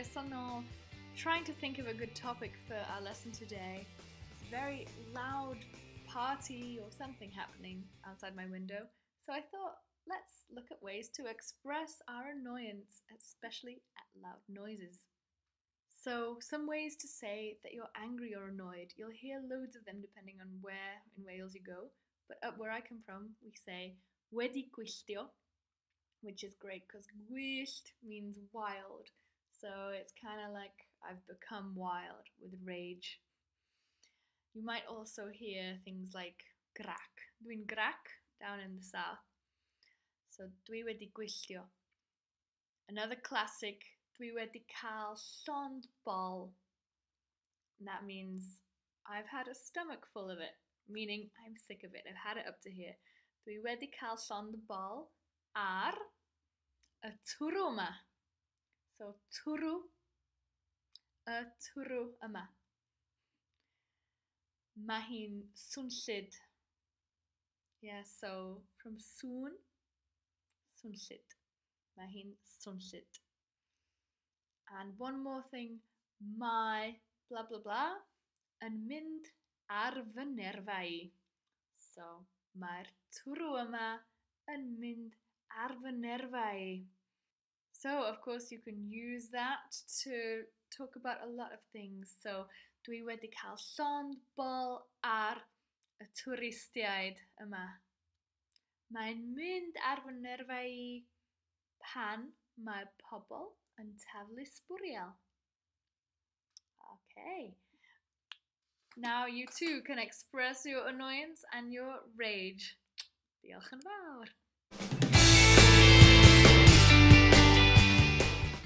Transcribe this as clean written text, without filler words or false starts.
croeso nôl. Trying to think of a good topic for our lesson today. It's a very loud party or something happening outside my window. So I thought, let's look at ways to express our annoyance, especially at loud noises. So some ways to say that you're angry or annoyed. You'll hear loads of them depending on where in Wales you go. But up where I come from, we say wedi gwylltio, which is great because gwyllt means wild. So it's kind of like I've become wild with rage. You might also hear things like grac. Dwi'n grac down in the south. So dwi wedi gwylltio. Another classic, dwi wedi cael llond bol. And that means I've had a stomach full of it, meaning I'm sick of it. I've had it up to here. Dwi wedi cael llond bol ar y twrw yma. So twrw, y twrw yma. Mae hi'n swnllyd. Yeah, so from sŵn, swnllyd. Mae hi'n swnllyd. And one more thing, mae blah blah blah yn mynd ar fy nerfau. So mae'r twrw yma yn mynd ar fy nerfau. So of course you can use that to talk about a lot of things. So dwi wedi cael llond bol ar y twristiaid yma. Mae'n mynd ar fy nerfau pan mae pobl yn taflu sbwriel. Okay. Now you too can express your annoyance and your rage. Diolch yn fawr.